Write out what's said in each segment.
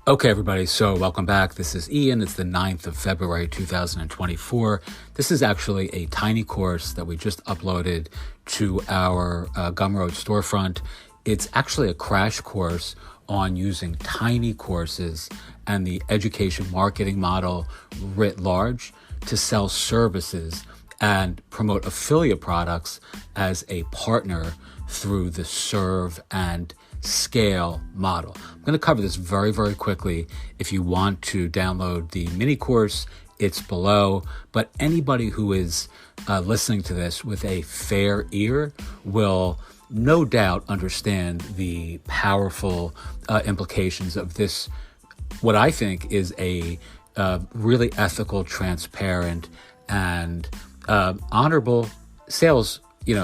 Okay, everybody, so welcome back. This is Ian. It's the 9th of February, 2024. This is actually a tiny course that we just uploaded to our Gumroad storefront. It's actually a crash course on using tiny courses and the education marketing model writ large to sell services and promote affiliate products as a partner through the serve and scale model. I'm going to cover this very, very quickly. If you want to download the mini course, it's below. But anybody who is listening to this with a fair ear will no doubt understand the powerful implications of this, what I think is a really ethical, transparent, and honorable sales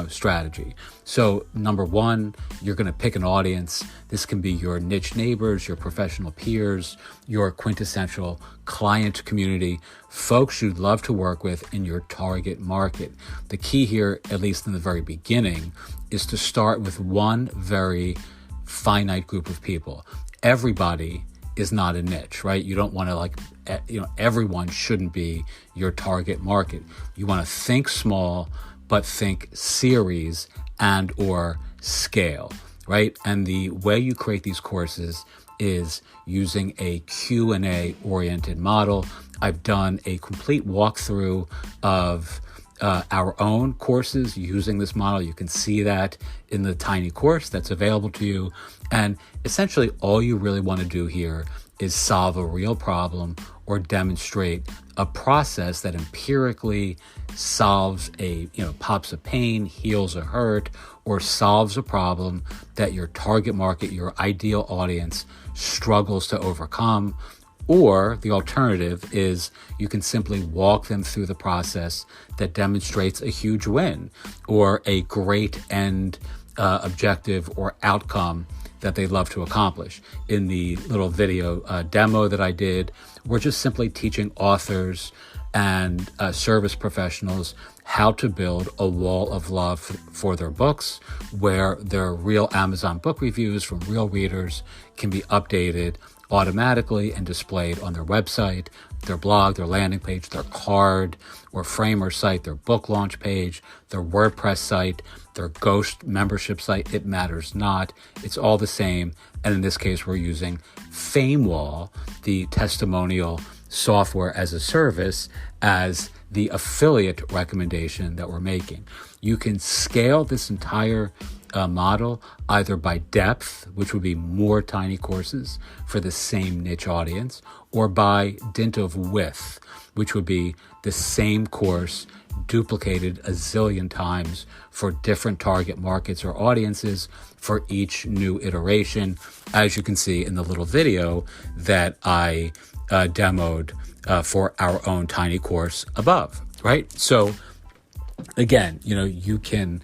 strategy. So number one, you're going to pick an audience. This can be your niche neighbors, your professional peers, your quintessential client community, folks you'd love to work with in your target market. The key here, at least in the very beginning, is to start with one very finite group of people. Everybody is not a niche, right? You don't want to everyone shouldn't be your target market. You want to think small, but think series and or scale, right? And the way you create these courses is using a Q&A oriented model. I've done a complete walkthrough of our own courses using this model. You can see that in the tiny course that's available to you. And essentially all you really want to do here is solve a real problem or demonstrate a process that empirically solves pops a pain, heals a hurt, or solves a problem that your target market, your ideal audience struggles to overcome. Or the alternative is you can simply walk them through the process that demonstrates a huge win or a great end objective or outcome that they'd love to accomplish. In the little video demo that I did, we're just simply teaching authors and service professionals how to build a wall of love for their books, where their real Amazon book reviews from real readers can be updated automatically and displayed on their website, their blog, their landing page, their card or framer site, their book launch page, their WordPress site, their Ghost membership site. It matters not. It's all the same. And in this case, we're using FameWall, the testimonial software as a service, as the affiliate recommendation that we're making. You can scale this entire model either by depth, which would be more tiny courses for the same niche audience, or by dint of width, which would be the same course duplicated a zillion times for different target markets or audiences for each new iteration, as you can see in the little video that I demoed for our own tiny course above, right? So again, you can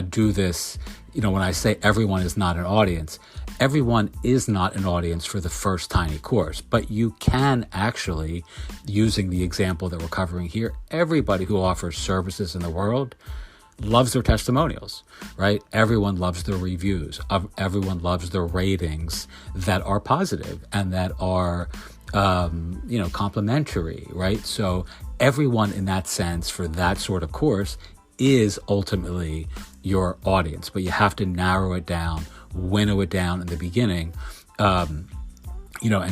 do this. When I say everyone is not an audience, everyone is not an audience for the first tiny course, but you can actually, using the example that we're covering here, everybody who offers services in the world loves their testimonials, right? Everyone loves their reviews. Everyone loves their ratings that are positive and that are, complimentary, right? So everyone in that sense for that sort of course is ultimately your audience, but you have to narrow it down, winnow it down in the beginning, and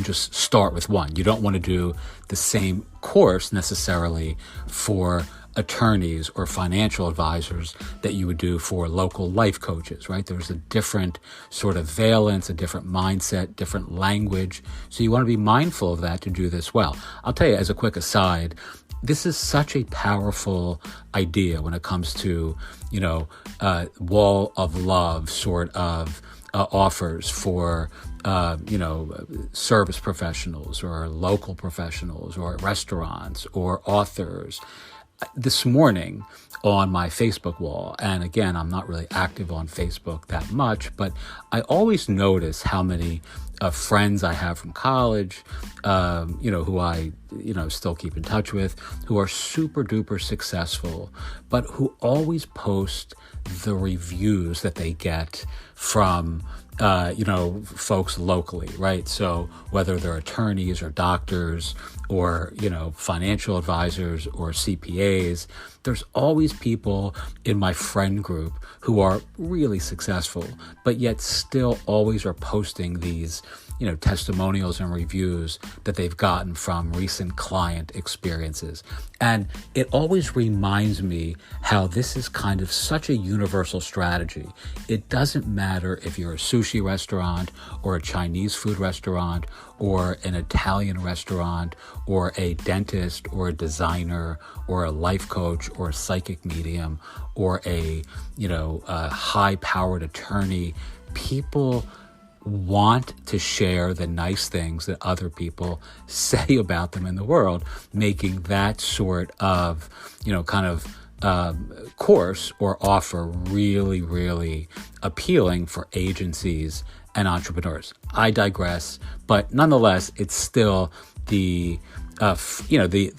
just start with one. You don't want to do the same course necessarily for attorneys or financial advisors that you would do for local life coaches, right? There's a different sort of valence, a different mindset, different language. So you want to be mindful of that to do this well. I'll tell you as a quick aside, this is such a powerful idea when it comes to, wall of love sort of offers for, service professionals or local professionals or restaurants or authors. This morning on my Facebook wall, and again, I'm not really active on Facebook that much, but I always notice how many friends I have from college, who I, still keep in touch with, who are super duper successful, but who always post the reviews that they get from folks locally, right? So whether they're attorneys or doctors or, financial advisors or CPAs, there's always people in my friend group who are really successful, but yet still always are posting these, testimonials and reviews that they've gotten from recent client experiences. And it always reminds me how this is kind of such a universal strategy. It doesn't matter if you're a sushi restaurant or a Chinese food restaurant or an Italian restaurant or a dentist or a designer or a life coach or a psychic medium or a high-powered attorney. People want to share the nice things that other people say about them in the world, making that sort of, course or offer really, really appealing for agencies and entrepreneurs. I digress, but nonetheless, it's still the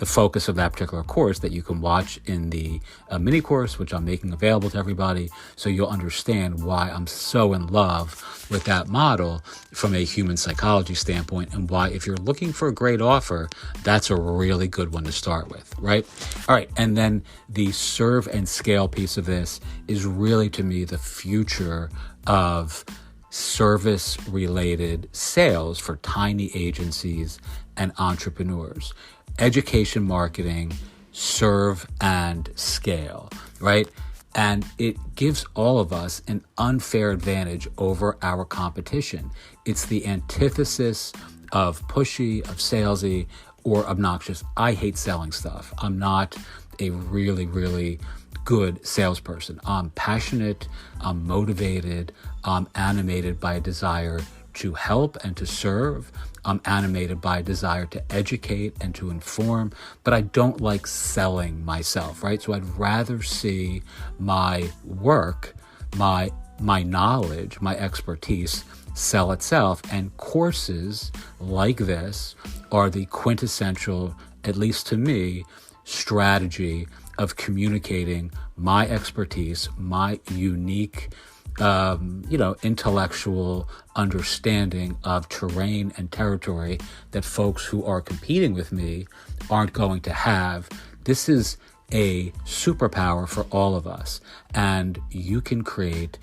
focus of that particular course that you can watch in the mini course, which I'm making available to everybody. So you'll understand why I'm so in love with that model from a human psychology standpoint, and why, if you're looking for a great offer, that's a really good one to start with, right? All right. And then the serve and scale piece of this is really, to me, the future of service-related sales for tiny agencies and entrepreneurs. Education marketing, serve and scale, right? And it gives all of us an unfair advantage over our competition. It's the antithesis of pushy, of salesy, or obnoxious. I hate selling stuff. I'm not a really, really good salesperson. I'm passionate, I'm motivated, I'm animated by a desire to help and to serve. I'm animated by a desire to educate and to inform, but I don't like selling myself, right? So I'd rather see my work, my knowledge, my expertise sell itself. And courses like this are the quintessential, at least to me, strategy of communicating my expertise, my unique intellectual understanding of terrain and territory that folks who are competing with me aren't going to have. This is a superpower for all of us. And you can create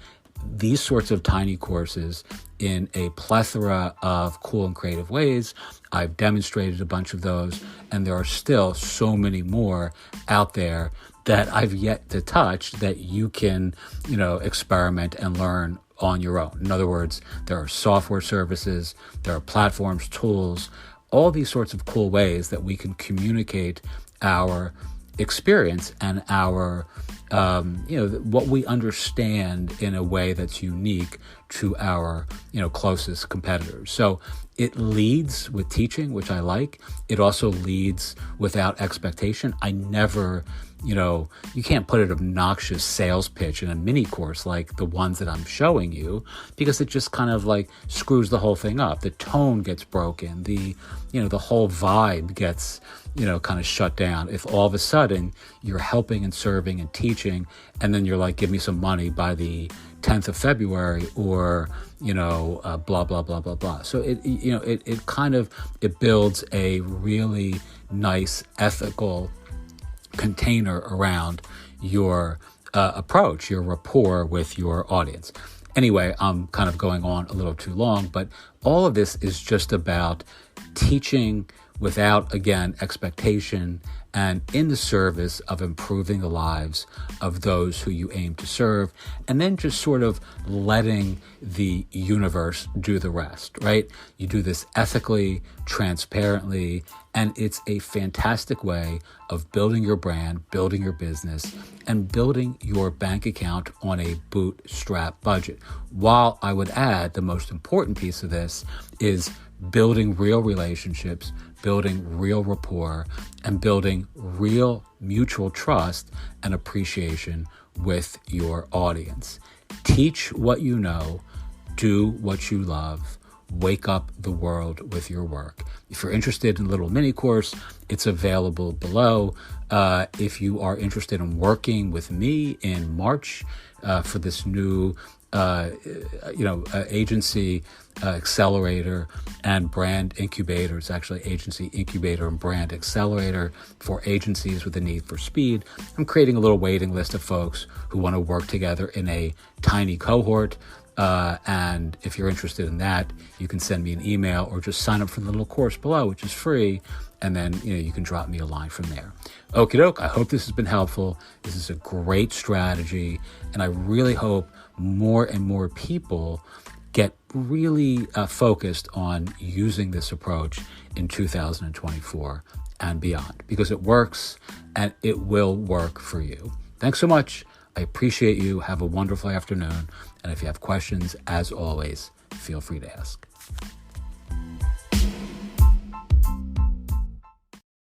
these sorts of tiny courses in a plethora of cool and creative ways. I've demonstrated a bunch of those, and there are still so many more out there that I've yet to touch that you can, experiment and learn on your own. In other words, there are software services, there are platforms, tools, all these sorts of cool ways that we can communicate our experience and our, what we understand in a way that's unique to our, closest competitors. So it leads with teaching, which I like. It also leads without expectation. I never, you can't put an obnoxious sales pitch in a mini course like the ones that I'm showing you, because it just kind of like screws the whole thing up. The tone gets broken. The whole vibe gets, kind of shut down. If all of a sudden you're helping and serving and teaching, and then you're like, give me some money by the 10th of February, or, blah, blah, blah, blah, blah. So it builds a really nice ethical container around your approach, your rapport with your audience. Anyway, I'm kind of going on a little too long, but all of this is just about teaching without, again, expectation, and in the service of improving the lives of those who you aim to serve, and then just sort of letting the universe do the rest, right? You do this ethically, transparently, and it's a fantastic way of building your brand, building your business, and building your bank account on a bootstrap budget. While I would add, the most important piece of this is building real relationships, building real rapport, and building real mutual trust and appreciation with your audience. Teach what you know, do what you love, wake up the world with your work. If you're interested in a little mini course, it's available below. If you are interested in working with me in March for this new agency accelerator and brand incubator. It's actually agency incubator and brand accelerator for agencies with a need for speed. I'm creating a little waiting list of folks who want to work together in a tiny cohort. And if you're interested in that, you can send me an email or just sign up for the little course below, which is free. And then, you can drop me a line from there. Okie doke. I hope this has been helpful. This is a great strategy. And I really hope more and more people get really focused on using this approach in 2024 and beyond, because it works and it will work for you. Thanks so much. I appreciate you. Have a wonderful afternoon. And if you have questions, as always, feel free to ask.